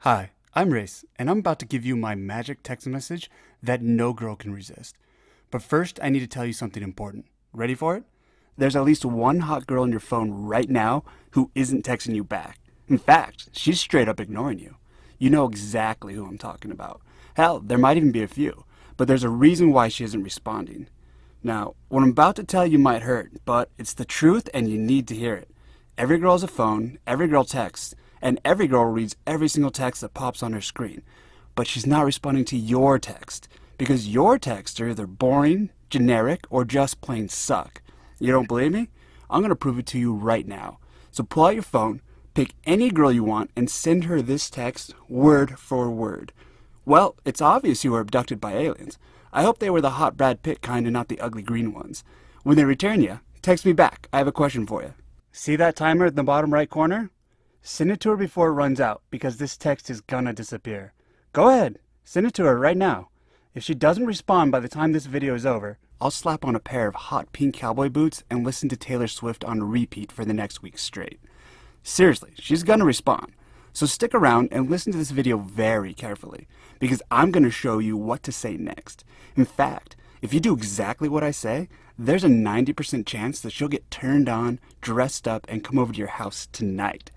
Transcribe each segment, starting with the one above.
Hi, I'm Race, and I'm about to give you my magic text message that no girl can resist. But first, I need to tell you something important. Ready for it? There's at least one hot girl on your phone right now who isn't texting you back. In fact, she's straight up ignoring you. You know exactly who I'm talking about. Hell, there might even be a few, but there's a reason why she isn't responding. Now, what I'm about to tell you might hurt, but it's the truth and you need to hear it. Every girl has a phone, every girl texts, and every girl reads every single text that pops on her screen. But she's not responding to your text, because your texts are either boring, generic, or just plain suck. You don't believe me? I'm going to prove it to you right now. So pull out your phone, pick any girl you want, and send her this text word for word. Well, it's obvious you were abducted by aliens. I hope they were the hot Brad Pitt kind and not the ugly green ones. When they return you, text me back. I have a question for you. See that timer in the bottom right corner? Send it to her before it runs out, because this text is gonna disappear. Go ahead, send it to her right now. If she doesn't respond by the time this video is over, I'll slap on a pair of hot pink cowboy boots and listen to Taylor Swift on repeat for the next week straight. Seriously, she's gonna respond. So stick around and listen to this video very carefully, because I'm gonna show you what to say next. In fact, if you do exactly what I say, there's a 90% chance that she'll get turned on, dressed up, and come over to your house tonight.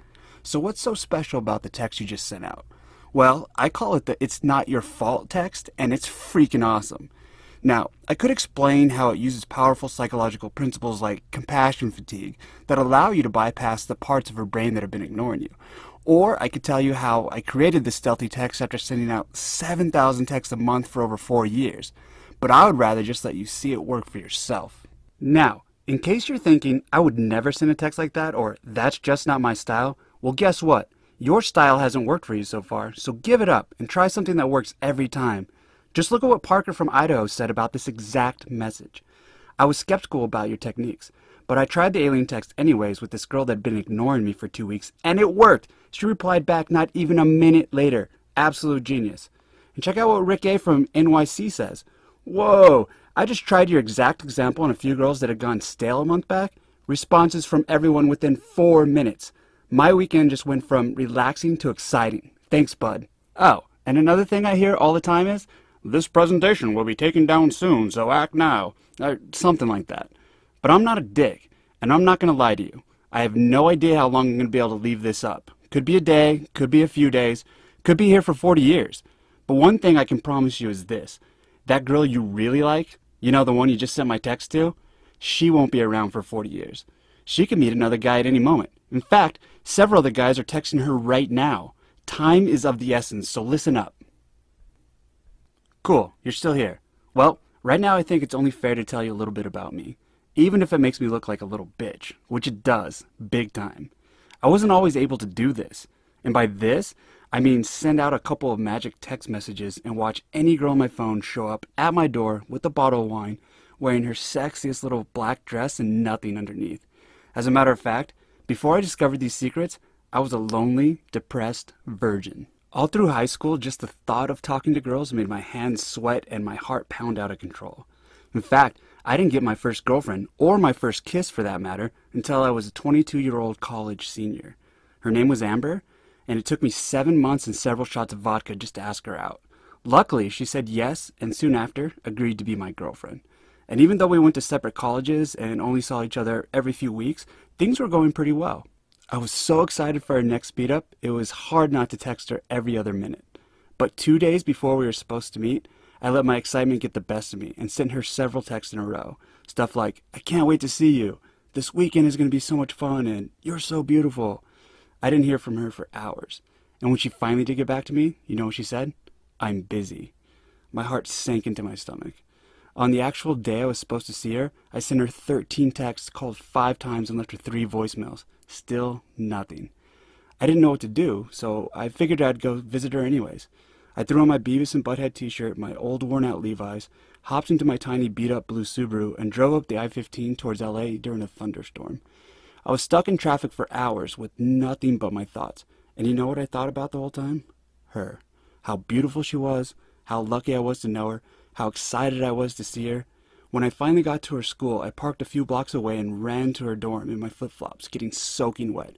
So what's so special about the text you just sent out? Well, I call it the "it's not your fault" text, and it's freaking awesome. Now, I could explain how it uses powerful psychological principles like compassion fatigue that allow you to bypass the parts of her brain that have been ignoring you. Or I could tell you how I created this stealthy text after sending out 7,000 texts a month for over 4 years. But I would rather just let you see it work for yourself. Now, in case you're thinking, I would never send a text like that, or that's just not my style, well, guess what? Your style hasn't worked for you so far, so give it up and try something that works every time. Just look at what Parker from Idaho said about this exact message. I was skeptical about your techniques, but I tried the alien text anyways with this girl that had been ignoring me for 2 weeks, and it worked! She replied back not even a minute later. Absolute genius. And check out what Rick A. from NYC says. Whoa! I just tried your exact example on a few girls that had gone stale a month back. Responses from everyone within 4 minutes. My weekend just went from relaxing to exciting. Thanks, bud. Oh, and another thing I hear all the time is, this presentation will be taken down soon, so act now. Or something like that. But I'm not a dick, and I'm not going to lie to you. I have no idea how long I'm going to be able to leave this up. Could be a day, could be a few days, could be here for 40 years. But one thing I can promise you is this. That girl you really like, you know, the one you just sent my text to, she won't be around for 40 years. She could meet another guy at any moment. In fact, several of the guys are texting her right now. Time is of the essence, so listen up. Cool, you're still here. Well, right now I think it's only fair to tell you a little bit about me. Even if it makes me look like a little bitch, which it does, big time. I wasn't always able to do this. And by this, I mean send out a couple of magic text messages and watch any girl on my phone show up at my door with a bottle of wine, wearing her sexiest little black dress and nothing underneath. As a matter of fact, before I discovered these secrets, I was a lonely, depressed virgin. All through high school, just the thought of talking to girls made my hands sweat and my heart pound out of control. In fact, I didn't get my first girlfriend, or my first kiss for that matter, until I was a 22-year-old college senior. Her name was Amber, and it took me 7 months and several shots of vodka just to ask her out. Luckily, she said yes, and soon after, agreed to be my girlfriend. And even though we went to separate colleges and only saw each other every few weeks, things were going pretty well. I was so excited for our next speed up, it was hard not to text her every other minute. But 2 days before we were supposed to meet, I let my excitement get the best of me and sent her several texts in a row. Stuff like, I can't wait to see you, this weekend is going to be so much fun, and you're so beautiful. I didn't hear from her for hours. And when she finally did get back to me, you know what she said? I'm busy. My heart sank into my stomach. On the actual day I was supposed to see her, I sent her 13 texts, called 5 times, and left her 3 voicemails. Still nothing. I didn't know what to do, so I figured I'd go visit her anyways. I threw on my Beavis and Butthead t-shirt, my old worn-out Levi's, hopped into my tiny beat-up blue Subaru, and drove up the I-15 towards LA during a thunderstorm. I was stuck in traffic for hours with nothing but my thoughts. And you know what I thought about the whole time? Her. How beautiful she was, how lucky I was to know her, how excited I was to see her. When I finally got to her school, I parked a few blocks away and ran to her dorm in my flip-flops, getting soaking wet.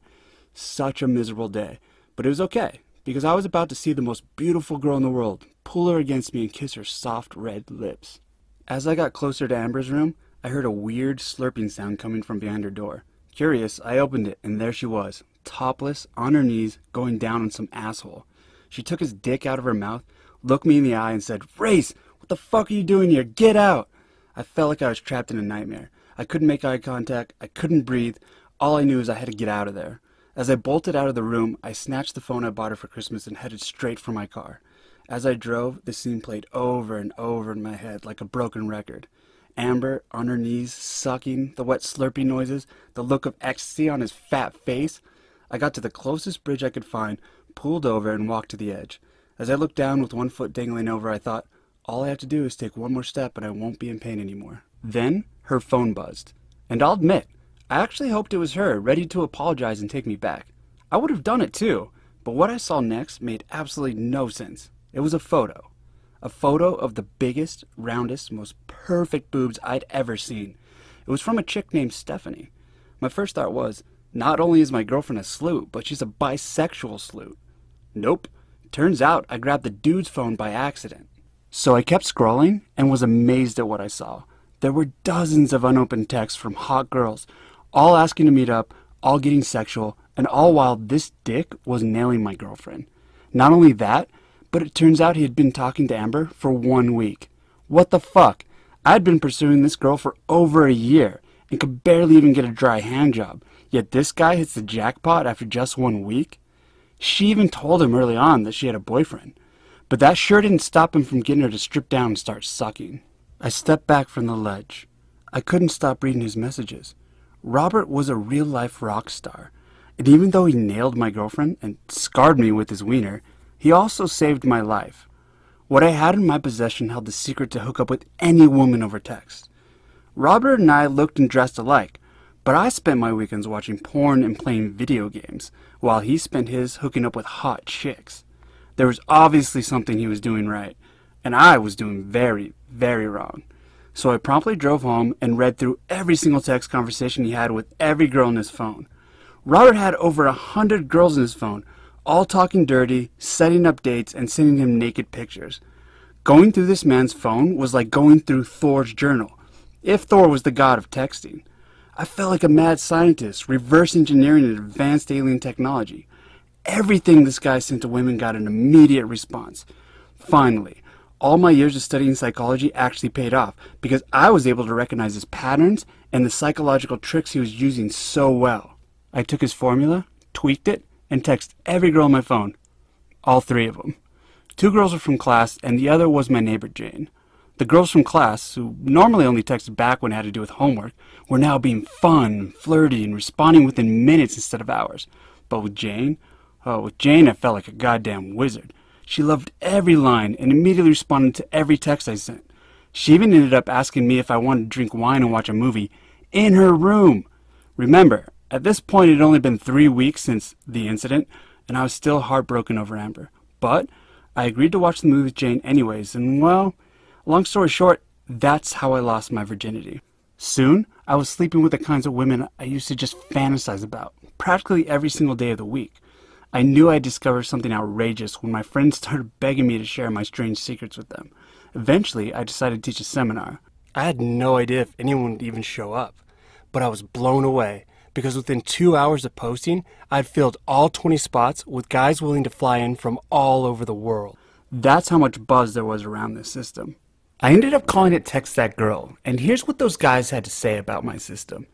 Such a miserable day, but it was okay, because I was about to see the most beautiful girl in the world, pull her against me and kiss her soft red lips. As I got closer to Amber's room, I heard a weird slurping sound coming from behind her door. Curious, I opened it, and there she was, topless, on her knees, going down on some asshole. She took his dick out of her mouth, looked me in the eye, and said, "Race, what the fuck are you doing here? Get out!" I felt like I was trapped in a nightmare. I couldn't make eye contact, I couldn't breathe. All I knew is I had to get out of there. As I bolted out of the room, I snatched the phone I bought her for Christmas and headed straight for my car. As I drove, the scene played over and over in my head like a broken record. Amber, on her knees, sucking, the wet slurping noises, the look of ecstasy on his fat face. I got to the closest bridge I could find, pulled over, and walked to the edge. As I looked down with one foot dangling over, I thought, all I have to do is take one more step and I won't be in pain anymore. Then, her phone buzzed. And I'll admit, I actually hoped it was her, ready to apologize and take me back. I would have done it too, but what I saw next made absolutely no sense. It was a photo. A photo of the biggest, roundest, most perfect boobs I'd ever seen. It was from a chick named Stephanie. My first thought was, not only is my girlfriend a sloot, but she's a bisexual sloot. Nope. Turns out I grabbed the dude's phone by accident. So I kept scrolling and was amazed at what I saw. There were dozens of unopened texts from hot girls, all asking to meet up, all getting sexual, and all while this dick was nailing my girlfriend. Not only that, but it turns out he had been talking to Amber for 1 week. What the fuck? I'd been pursuing this girl for over a year and could barely even get a dry hand job, yet this guy hits the jackpot after just 1 week? She even told him early on that she had a boyfriend, but that sure didn't stop him from getting her to strip down and start sucking. I stepped back from the ledge. I couldn't stop reading his messages. Robert was a real-life rock star, and even though he nailed my girlfriend and scarred me with his wiener, he also saved my life. What I had in my possession held the secret to hook up with any woman over text. Robert and I looked and dressed alike, but I spent my weekends watching porn and playing video games, while he spent his hooking up with hot chicks. There was obviously something he was doing right, and I was doing very, very wrong. So I promptly drove home and read through every single text conversation he had with every girl on his phone. Robert had over 100 girls in his phone, all talking dirty, setting up dates, and sending him naked pictures. Going through this man's phone was like going through Thor's journal, if Thor was the god of texting. I felt like a mad scientist, reverse engineering an advanced alien technology. Everything this guy sent to women got an immediate response. Finally, all my years of studying psychology actually paid off because I was able to recognize his patterns and the psychological tricks he was using so well. I took his formula, tweaked it, and texted every girl on my phone. All 3 of them. 2 girls were from class, and the other was my neighbor Jane. The girls from class, who normally only texted back when it had to do with homework, were now being fun, flirty, and responding within minutes instead of hours. But with Jane, I felt like a goddamn wizard. She loved every line and immediately responded to every text I sent. She even ended up asking me if I wanted to drink wine and watch a movie in her room. Remember, at this point it had only been 3 weeks since the incident, and I was still heartbroken over Amber. But I agreed to watch the movie with Jane anyways, and well, long story short, that's how I lost my virginity. Soon, I was sleeping with the kinds of women I used to just fantasize about, practically every single day of the week. I knew I'd discovered something outrageous when my friends started begging me to share my strange secrets with them. Eventually, I decided to teach a seminar. I had no idea if anyone would even show up, but I was blown away because within 2 hours of posting, I'd filled all 20 spots with guys willing to fly in from all over the world. That's how much buzz there was around this system. I ended up calling it Text That Girl, and here's what those guys had to say about my system.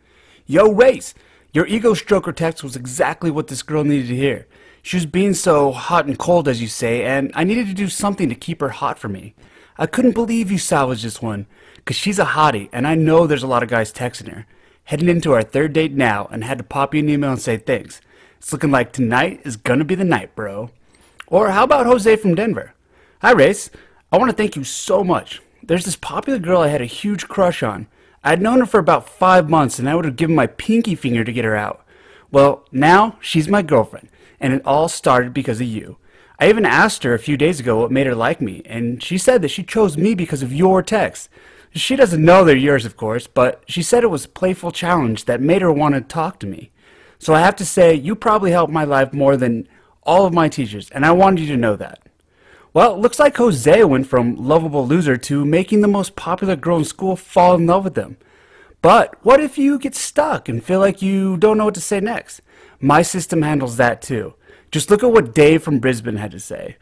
Yo, Race! Your ego stroker text was exactly what this girl needed to hear. She was being so hot and cold, as you say, and I needed to do something to keep her hot for me. I couldn't believe you salvaged this one, 'cause she's a hottie, and I know there's a lot of guys texting her. Heading into our 3rd date now, and had to pop you an email and say thanks. It's looking like tonight is gonna be the night, bro. Or how about Jose from Denver? Hi, Race. I want to thank you so much. There's this popular girl I had a huge crush on. I'd known her for about 5 months, and I would have given my pinky finger to get her out. Well, now she's my girlfriend, and it all started because of you. I even asked her a few days ago what made her like me, and she said that she chose me because of your text. She doesn't know they're yours, of course, but she said it was a playful challenge that made her want to talk to me. So I have to say, you probably helped my life more than all of my teachers, and I wanted you to know that. Well, it looks like Jose went from lovable loser to making the most popular girl in school fall in love with him. But what if you get stuck and feel like you don't know what to say next? My system handles that too. Just look at what Dave from Brisbane had to say.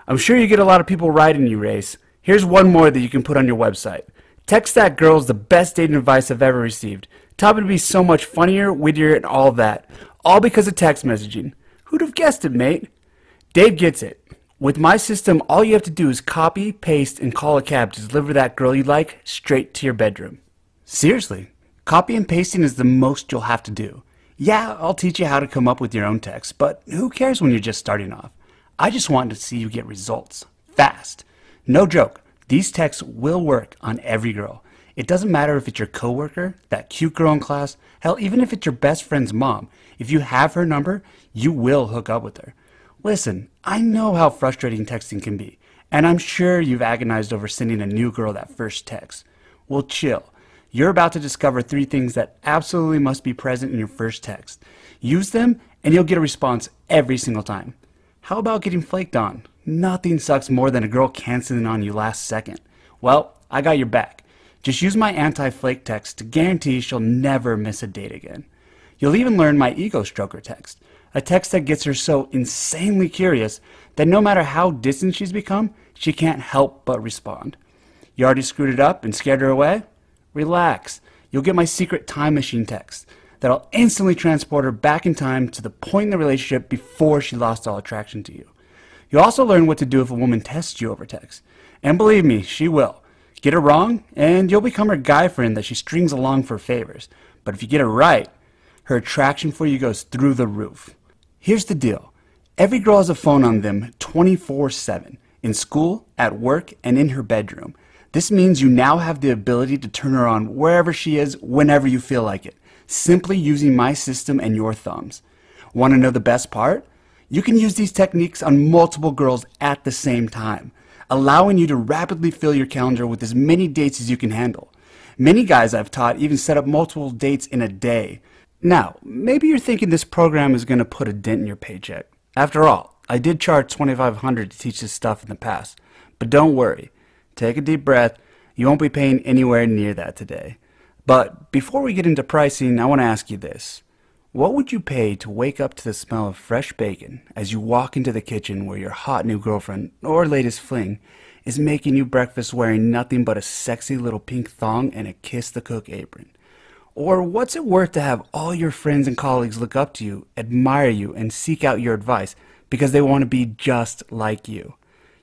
I'm sure you get a lot of people writing you, Race. Here's one more that you can put on your website. Text that girl is the best dating advice I've ever received. Taught me to be so much funnier, wittier, and all that. All because of text messaging. Who'd have guessed it, mate? Dave gets it. With my system, all you have to do is copy, paste, and call a cab to deliver that girl you like straight to your bedroom. Seriously, copy and pasting is the most you'll have to do. Yeah, I'll teach you how to come up with your own text, but who cares when you're just starting off? I just want to see you get results, fast. No joke, these texts will work on every girl. It doesn't matter if it's your coworker, that cute girl in class, hell, even if it's your best friend's mom. If you have her number, you will hook up with her. Listen, I know how frustrating texting can be, and I'm sure you've agonized over sending a new girl that first text. Well, chill. You're about to discover 3 things that absolutely must be present in your first text. Use them, and you'll get a response every single time. How about getting flaked on? Nothing sucks more than a girl canceling on you last second. Well, I got your back. Just use my anti-flake text to guarantee she'll never miss a date again. You'll even learn my ego stroker text, a text that gets her so insanely curious that no matter how distant she's become, she can't help but respond. You already screwed it up and scared her away? Relax. You'll get my secret time machine text that'll instantly transport her back in time to the point in the relationship before she lost all attraction to you. You'll also learn what to do if a woman tests you over text. And believe me, she will. Get her wrong, and you'll become her guy friend that she strings along for favors. But if you get it right, her attraction for you goes through the roof. Here's the deal. Every girl has a phone on them 24/7, in school, at work, and in her bedroom. This means you now have the ability to turn her on wherever she is, whenever you feel like it, simply using my system and your thumbs. Want to know the best part? You can use these techniques on multiple girls at the same time, allowing you to rapidly fill your calendar with as many dates as you can handle. Many guys I've taught even set up multiple dates in a day. Now, maybe you're thinking this program is going to put a dent in your paycheck. After all, I did charge $2,500 to teach this stuff in the past. But don't worry. Take a deep breath. You won't be paying anywhere near that today. But before we get into pricing, I want to ask you this. What would you pay to wake up to the smell of fresh bacon as you walk into the kitchen where your hot new girlfriend or latest fling is making you breakfast wearing nothing but a sexy little pink thong and a kiss the cook apron? Or what's it worth to have all your friends and colleagues look up to you, admire you, and seek out your advice because they want to be just like you?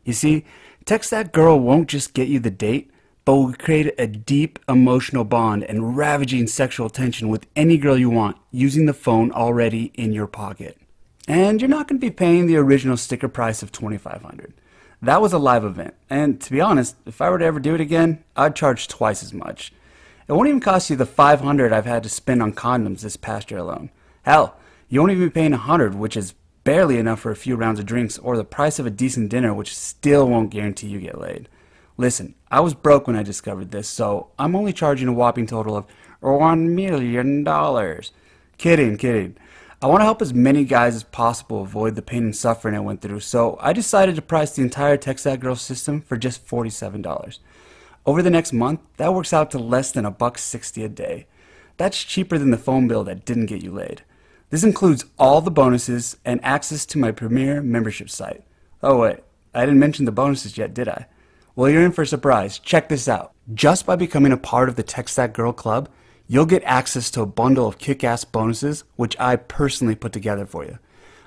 You see, text that girl won't just get you the date, but will create a deep emotional bond and ravaging sexual tension with any girl you want using the phone already in your pocket. And you're not going to be paying the original sticker price of $2,500. That was a live event, and to be honest, if I were to ever do it again, I'd charge twice as much. It won't even cost you the $500 I've had to spend on condoms this past year alone. Hell, you won't even be paying $100, which is barely enough for a few rounds of drinks, or the price of a decent dinner, which still won't guarantee you get laid. Listen, I was broke when I discovered this, so I'm only charging a whopping total of $1 million. Kidding. I want to help as many guys as possible avoid the pain and suffering I went through, so I decided to price the entire Text That Girl system for just $47. Over the next month, that works out to less than $1.60 a day. That's cheaper than the phone bill that didn't get you laid. This includes all the bonuses and access to my premier membership site. Oh wait, I didn't mention the bonuses yet, did I? Well, you're in for a surprise. Check this out. Just by becoming a part of the Text That Girl Club, you'll get access to a bundle of kick-ass bonuses, which I personally put together for you.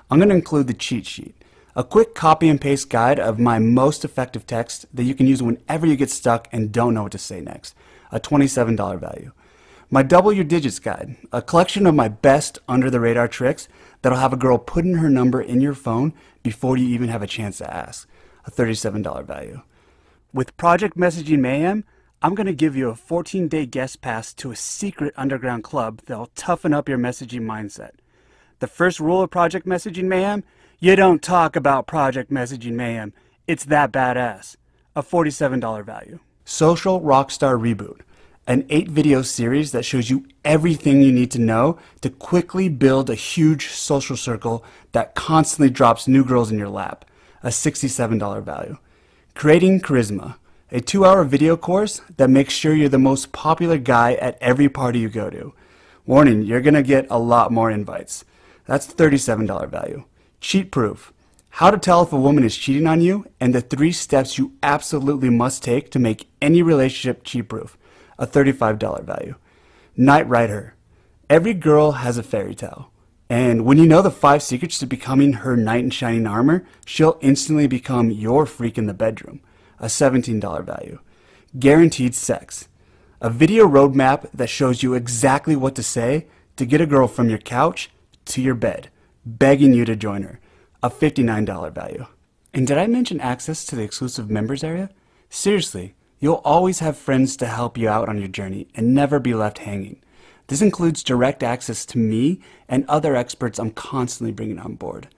I'm going to include the cheat sheet, a quick copy and paste guide of my most effective text that you can use whenever you get stuck and don't know what to say next, a $27 value. My Double Your Digits guide, a collection of my best under-the-radar tricks that'll have a girl put in her number in your phone before you even have a chance to ask, a $37 value. With Project Messaging Mayhem, I'm going to give you a 14-day guest pass to a secret underground club that'll toughen up your messaging mindset. The first rule of Project Messaging Mayhem: you don't talk about Project Messaging Mayhem. It's that badass. A $47 value. Social Rockstar Reboot. an 8-video series that shows you everything you need to know to quickly build a huge social circle that constantly drops new girls in your lap, a $67 value. Creating Charisma, a 2-hour video course that makes sure you're the most popular guy at every party you go to. Warning, you're going to get a lot more invites. That's $37 value. Cheat Proof, how to tell if a woman is cheating on you and the 3 steps you absolutely must take to make any relationship cheat-proof, a $35 value. Knight Rider, every girl has a fairy tale. And when you know the 5 secrets to becoming her knight in shining armor, she'll instantly become your freak in the bedroom, a $17 value. Guaranteed Sex, a video roadmap that shows you exactly what to say to get a girl from your couch to your bed, begging you to join her, a $59 value. And did I mention access to the exclusive members area? Seriously, you'll always have friends to help you out on your journey and never be left hanging. This includes direct access to me and other experts I'm constantly bringing on board.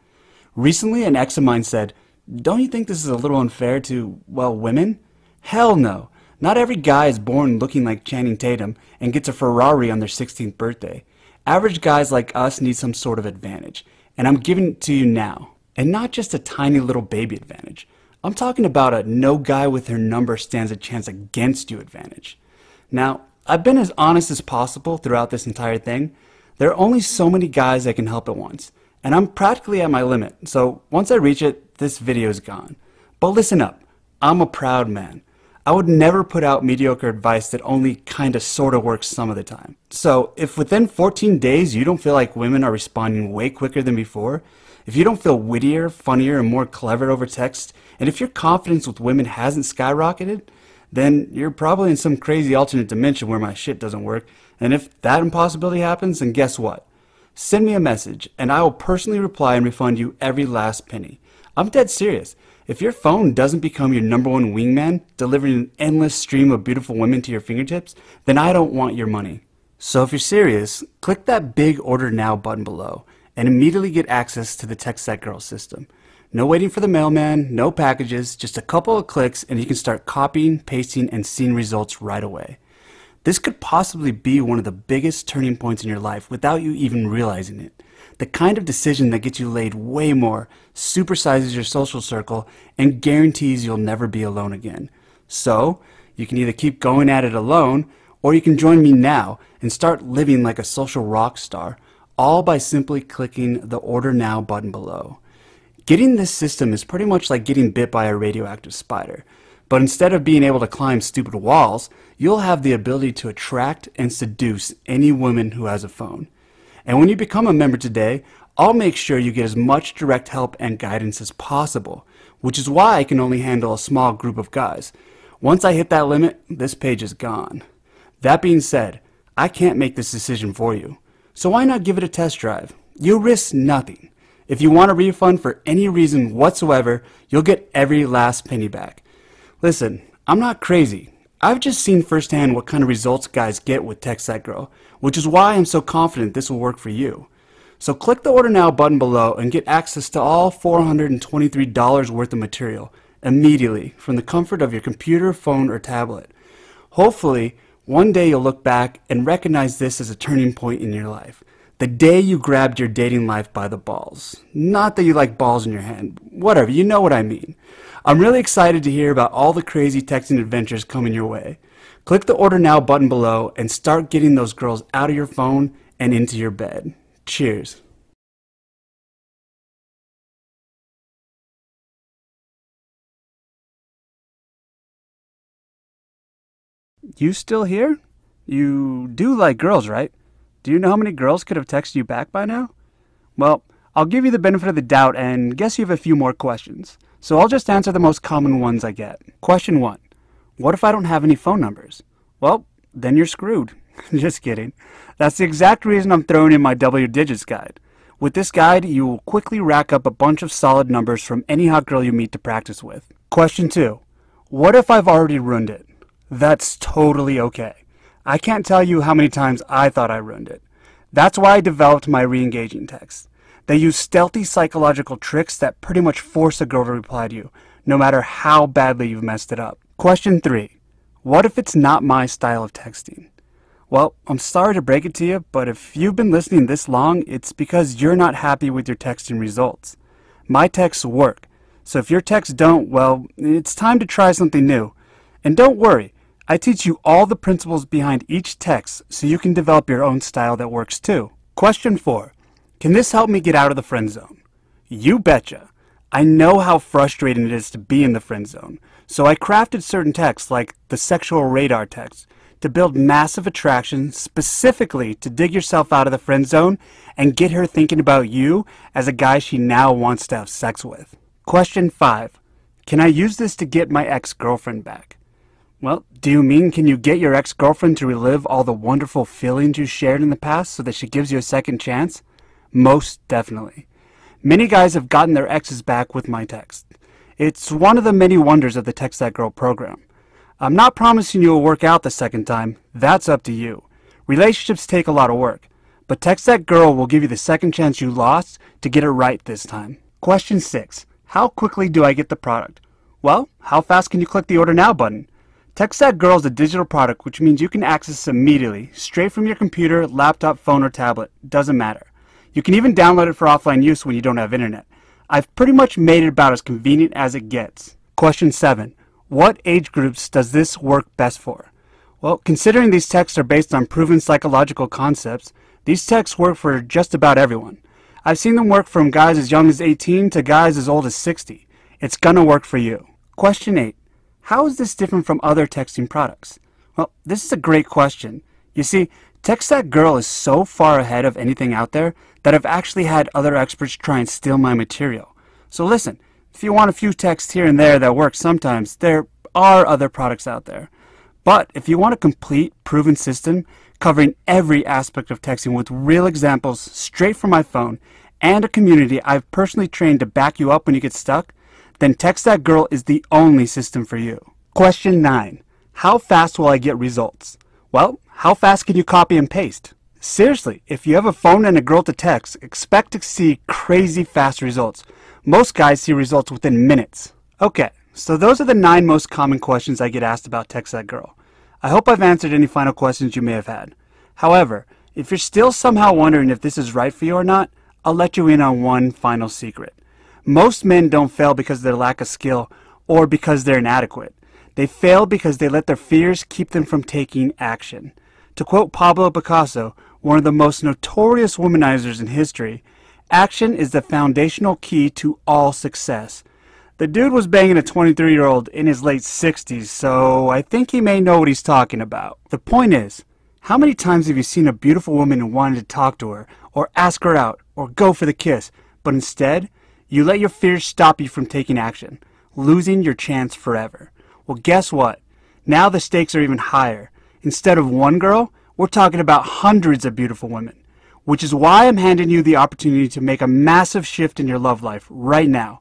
Recently, an ex of mine said, "Don't you think this is a little unfair to, well, women?" Hell no. Not every guy is born looking like Channing Tatum and gets a Ferrari on their 16th birthday. Average guys like us need some sort of advantage, and I'm giving it to you now. And not just a tiny little baby advantage. I'm talking about a no guy with her number stands a chance against you advantage. Now, I've been as honest as possible throughout this entire thing. There are only so many guys I can help at once, and I'm practically at my limit, so once I reach it, this video is gone. But listen up, I'm a proud man. I would never put out mediocre advice that only kinda sorta works some of the time. So, if within 14 days you don't feel like women are responding way quicker than before, if you don't feel wittier, funnier, and more clever over text, and if your confidence with women hasn't skyrocketed, then you're probably in some crazy alternate dimension where my shit doesn't work. And if that impossibility happens, then guess what? Send me a message, and I will personally reply and refund you every last penny. I'm dead serious. If your phone doesn't become your #1 wingman, delivering an endless stream of beautiful women to your fingertips, then I don't want your money. So if you're serious, click that big Order Now button below, and immediately get access to the Text That Girl system. No waiting for the mailman, no packages, just a couple of clicks and you can start copying, pasting, and seeing results right away. This could possibly be one of the biggest turning points in your life without you even realizing it. The kind of decision that gets you laid way more, supersizes your social circle, and guarantees you'll never be alone again. So, you can either keep going at it alone, or you can join me now and start living like a social rock star, all by simply clicking the Order Now button below. Getting this system is pretty much like getting bit by a radioactive spider, but instead of being able to climb stupid walls, you'll have the ability to attract and seduce any woman who has a phone. And when you become a member today, I'll make sure you get as much direct help and guidance as possible, which is why I can only handle a small group of guys. Once I hit that limit, this page is gone. That being said, I can't make this decision for you, so why not give it a test drive? You risk nothing. If you want a refund for any reason whatsoever, you'll get every last penny back. Listen, I'm not crazy. I've just seen firsthand what kind of results guys get with Text That Girl, which is why I'm so confident this will work for you. So click the Order Now button below and get access to all $423 worth of material immediately from the comfort of your computer, phone, or tablet. Hopefully, one day you'll look back and recognize this as a turning point in your life. The day you grabbed your dating life by the balls. Not that you like balls in your hand. Whatever, you know what I mean. I'm really excited to hear about all the crazy texting adventures coming your way. Click the Order Now button below and start getting those girls out of your phone and into your bed. Cheers. You still here? You do like girls, right? Do you know how many girls could have texted you back by now? Well, I'll give you the benefit of the doubt and guess you have a few more questions. So I'll just answer the most common ones I get. Question 1. What if I don't have any phone numbers? Well, then you're screwed. Just kidding. That's the exact reason I'm throwing in my W digits guide. With this guide, you will quickly rack up a bunch of solid numbers from any hot girl you meet to practice with. Question 2. What if I've already ruined it? That's totally okay. I can't tell you how many times I thought I ruined it. That's why I developed my re-engaging text. They use stealthy psychological tricks that pretty much force a girl to reply to you, no matter how badly you've messed it up. Question 3. What if it's not my style of texting? Well, I'm sorry to break it to you, but if you've been listening this long, it's because you're not happy with your texting results. My texts work, so if your texts don't, well, it's time to try something new. And don't worry, I teach you all the principles behind each text so you can develop your own style that works too. Question 4. Can this help me get out of the friend zone? You betcha. I know how frustrating it is to be in the friend zone, so I crafted certain texts like the sexual radar text to build massive attraction specifically to dig yourself out of the friend zone and get her thinking about you as a guy she now wants to have sex with. Question 5. Can I use this to get my ex-girlfriend back? Well, do you mean can you get your ex-girlfriend to relive all the wonderful feelings you shared in the past so that she gives you a second chance? Most definitely. Many guys have gotten their exes back with my text. It's one of the many wonders of the Text That Girl program. I'm not promising you will work out the second time. That's up to you. Relationships take a lot of work, but Text That Girl will give you the second chance you lost to get it right this time. Question 6. How quickly do I get the product? Well, how fast can you click the Order Now button? Text That Girl is a digital product, which means you can access it immediately, straight from your computer, laptop, phone, or tablet. Doesn't matter. You can even download it for offline use when you don't have internet. I've pretty much made it about as convenient as it gets. Question 7. What age groups does this work best for? Well, considering these texts are based on proven psychological concepts, these texts work for just about everyone. I've seen them work from guys as young as 18 to guys as old as 60. It's gonna work for you. Question 8. How is this different from other texting products? Well, this is a great question. You see, Text That Girl is so far ahead of anything out there that I've actually had other experts try and steal my material. So listen, if you want a few texts here and there that work sometimes, there are other products out there. But if you want a complete, proven system covering every aspect of texting with real examples straight from my phone and a community I've personally trained to back you up when you get stuck, then Text That Girl is the only system for you. Question 9. How fast will I get results? Well, how fast can you copy and paste? Seriously, if you have a phone and a girl to text, expect to see crazy fast results. Most guys see results within minutes. Okay, so those are the 9 most common questions I get asked about Text That Girl. I hope I've answered any final questions you may have had. However, if you're still somehow wondering if this is right for you or not, I'll let you in on one final secret. Most men don't fail because of their lack of skill or because they're inadequate. They fail because they let their fears keep them from taking action. To quote Pablo Picasso, one of the most notorious womanizers in history, action is the foundational key to all success. The dude was banging a 23-year-old in his late 60s, so I think he may know what he's talking about. The point is, how many times have you seen a beautiful woman and wanted to talk to her, or ask her out, or go for the kiss, but instead, you let your fears stop you from taking action, losing your chance forever? Well, guess what? Now the stakes are even higher. Instead of one girl, we're talking about hundreds of beautiful women, which is why I'm handing you the opportunity to make a massive shift in your love life right now.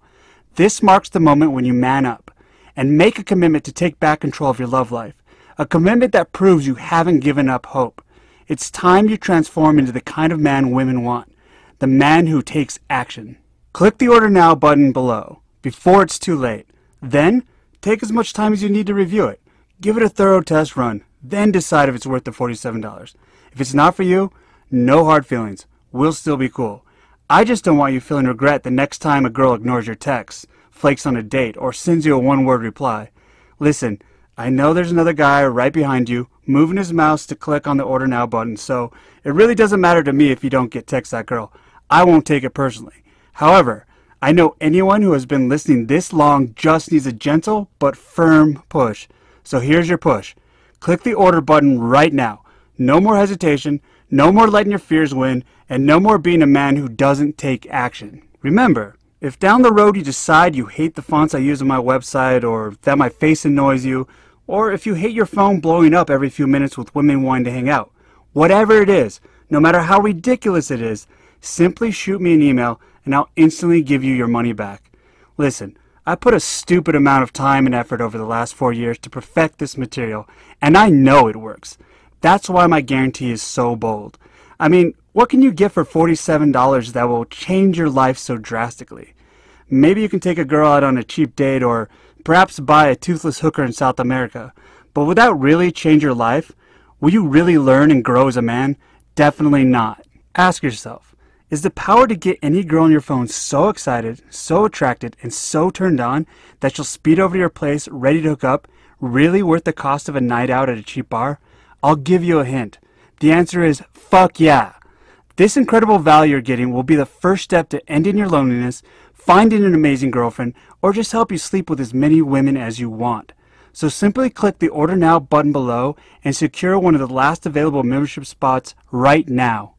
This marks the moment when you man up and make a commitment to take back control of your love life, a commitment that proves you haven't given up hope. It's time you transform into the kind of man women want, the man who takes action. Click the Order Now button below, before it's too late. Then, take as much time as you need to review it. Give it a thorough test run, then decide if it's worth the $47. If it's not for you, no hard feelings. We'll still be cool. I just don't want you feeling regret the next time a girl ignores your texts, flakes on a date, or sends you a one-word reply. Listen, I know there's another guy right behind you, moving his mouse to click on the Order Now button, so it really doesn't matter to me if you don't get Text That Girl. I won't take it personally. However, I know anyone who has been listening this long just needs a gentle but firm push. So here's your push. Click the order button right now. No more hesitation, no more letting your fears win, and no more being a man who doesn't take action. Remember, if down the road you decide you hate the fonts I use on my website, or that my face annoys you, or if you hate your phone blowing up every few minutes with women wanting to hang out, whatever it is, no matter how ridiculous it is, simply shoot me an email and I'll instantly give you your money back. Listen, I put a stupid amount of time and effort over the last 4 years to perfect this material, and I know it works. That's why my guarantee is so bold. I mean, what can you get for $47 that will change your life so drastically? Maybe you can take a girl out on a cheap date, or perhaps buy a toothless hooker in South America. But will that really change your life? Will you really learn and grow as a man? Definitely not. Ask yourself, is the power to get any girl on your phone so excited, so attracted, and so turned on that she'll speed over to your place ready to hook up really worth the cost of a night out at a cheap bar? I'll give you a hint. The answer is fuck yeah. This incredible value you're getting will be the first step to ending your loneliness, finding an amazing girlfriend, or just help you sleep with as many women as you want. So simply click the Order Now button below and secure one of the last available membership spots right now.